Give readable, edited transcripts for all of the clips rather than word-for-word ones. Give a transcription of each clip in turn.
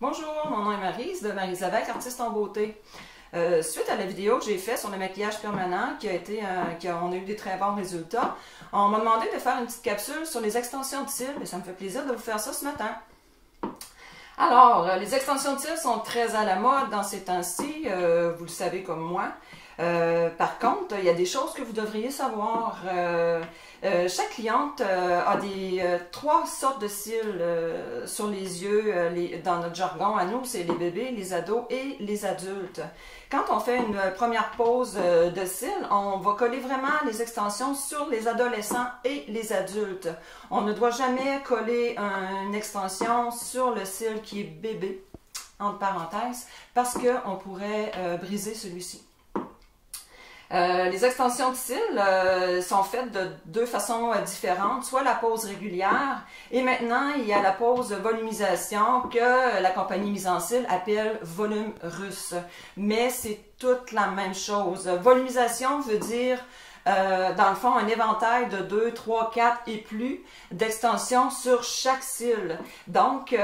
Bonjour, mon nom est Maryse de Maryse Lévesque, artiste en beauté. Suite à la vidéo que j'ai faite sur le maquillage permanent, on a eu des très bons résultats, on m'a demandé de faire une petite capsule sur les extensions de cils et ça me fait plaisir de vous faire ça ce matin. Alors, les extensions de cils sont très à la mode dans ces temps-ci, vous le savez comme moi. Par contre, il y a des choses que vous devriez savoir. Chaque cliente a trois sortes de cils sur les yeux. Dans notre jargon, à nous, c'est les bébés, les ados et les adultes. Quand on fait une première pose de cils, on va coller vraiment les extensions sur les adolescents et les adultes. On ne doit jamais coller une extension sur le cil qui est bébé, entre parenthèses, parce qu'on pourrait briser celui-ci. Les extensions de cils sont faites de deux façons différentes, soit la pose régulière et maintenant il y a la pose volumisation que la compagnie mise en cils appelle volume russe. Mais c'est toute la même chose. Volumisation veut dire dans le fond, un éventail de 2, 3, 4 et plus d'extensions sur chaque cil. Donc,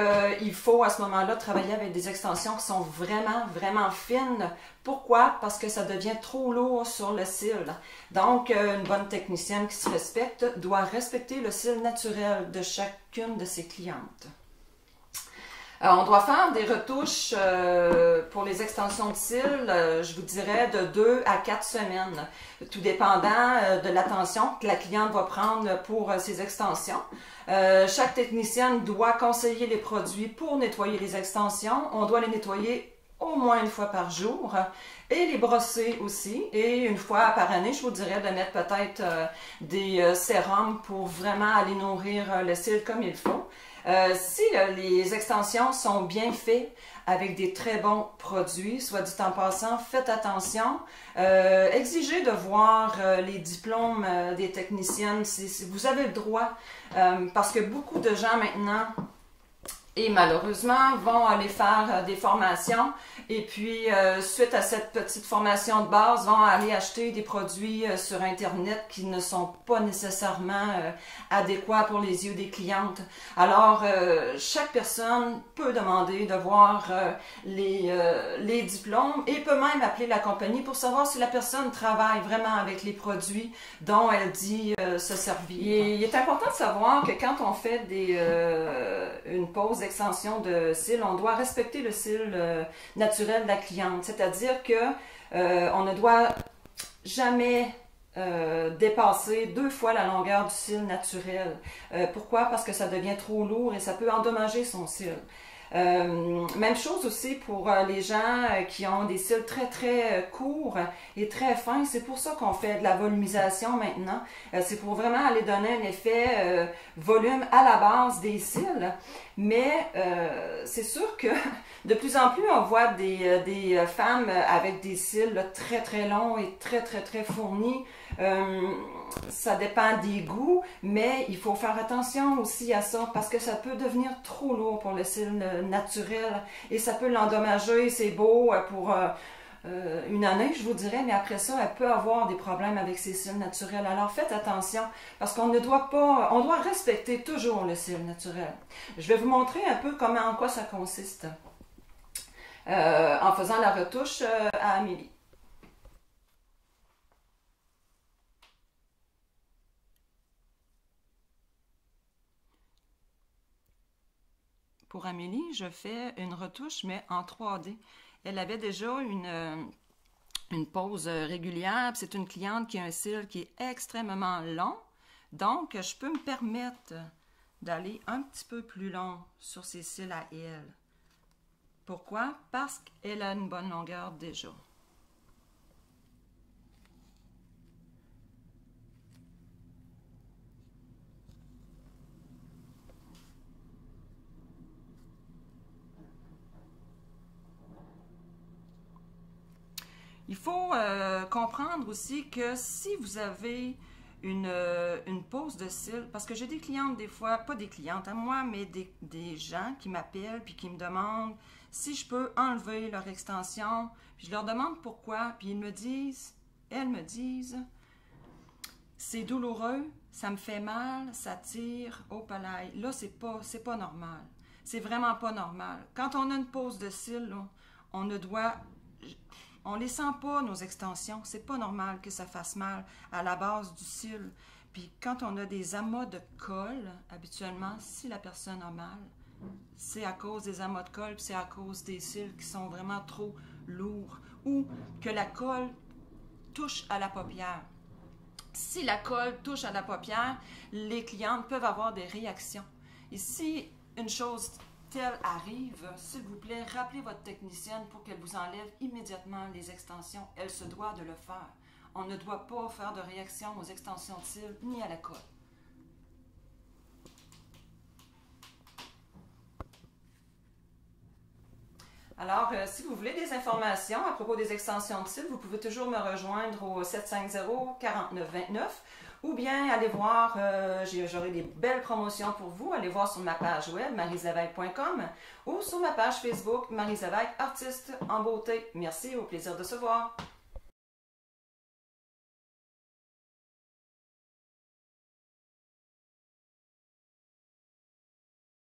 il faut à ce moment-là travailler avec des extensions qui sont vraiment fines. Pourquoi? Parce que ça devient trop lourd sur le cil. Donc, une bonne technicienne qui se respecte doit respecter le cil naturel de chacune de ses clientes. On doit faire des retouches pour les extensions de cils, je vous dirais, de 2 à 4 semaines, tout dépendant de l'attention que la cliente va prendre pour ses extensions. Chaque technicienne doit conseiller les produits pour nettoyer les extensions. On doit les nettoyer au moins une fois par jour et les brosser aussi. Et une fois par année, je vous dirais de mettre peut-être des sérums pour vraiment aller nourrir le cil comme il faut. Si les extensions sont bien faites avec des très bons produits, soit dit en passant, faites attention. Exigez de voir les diplômes des techniciennes. Vous avez le droit, parce que beaucoup de gens maintenant, et malheureusement, vont aller faire des formations et puis, suite à cette petite formation de base, vont aller acheter des produits sur Internet qui ne sont pas nécessairement adéquats pour les yeux des clientes. Alors, chaque personne peut demander de voir les diplômes et peut même appeler la compagnie pour savoir si la personne travaille vraiment avec les produits dont elle dit se servir. Il est important de savoir que quand on fait une pose d'extension de cils, on doit respecter le cil naturel de la cliente. C'est-à-dire que on ne doit jamais dépasser 2 fois la longueur du cil naturel. Pourquoi? Parce que ça devient trop lourd et ça peut endommager son cil. Même chose aussi pour les gens qui ont des cils très courts et très fins. C'est pour ça qu'on fait de la volumisation maintenant. C'est pour vraiment aller donner un effet volume à la base des cils. Mais c'est sûr que de plus en plus on voit des femmes avec des cils là, très longs et très fournis. Ça dépend des goûts, mais il faut faire attention aussi à ça parce que ça peut devenir trop lourd pour le cil naturel et ça peut l'endommager. C'est beau pour une année, je vous dirais, mais après ça, elle peut avoir des problèmes avec ses cils naturels. Alors faites attention parce qu'on ne doit pas, on doit respecter toujours le cil naturel. Je vais vous montrer un peu en quoi ça consiste en faisant la retouche à Amélie. Pour Amélie, je fais une retouche, mais en 3D. Elle avait déjà une pose régulière. C'est une cliente qui a un cil qui est extrêmement long. Donc, je peux me permettre d'aller un petit peu plus long sur ses cils à elle. Pourquoi? Parce qu'elle a une bonne longueur déjà. Il faut comprendre aussi que si vous avez une pose de cils, parce que j'ai des clientes des fois, pas des clientes à moi, mais des gens qui m'appellent puis qui me demandent si je peux enlever leur extension, puis je leur demande pourquoi, puis elles me disent, c'est douloureux, ça me fait mal, ça tire au palais. Là, c'est pas normal. C'est vraiment pas normal. Quand on a une pose de cils, là, on ne doit... On les sent pas, nos extensions. C'est pas normal que ça fasse mal à la base du cil. Puis quand on a des amas de colle, habituellement, si la personne a mal, c'est à cause des amas de colle, puis c'est à cause des cils qui sont vraiment trop lourds ou que la colle touche à la paupière. Si la colle touche à la paupière, les clientes peuvent avoir des réactions. Et si une chose telle arrive, s'il vous plaît, rappelez votre technicienne pour qu'elle vous enlève immédiatement les extensions. Elle se doit de le faire. On ne doit pas faire de réaction aux extensions de cils ni à la colle. Alors, si vous voulez des informations à propos des extensions de cils, vous pouvez toujours me rejoindre au 750-4929 ou bien aller voir, j'aurai des belles promotions pour vous, allez voir sur ma page web mariselevesque.com ou sur ma page Facebook Marie Lévesque, artiste en beauté. Merci, au plaisir de se voir.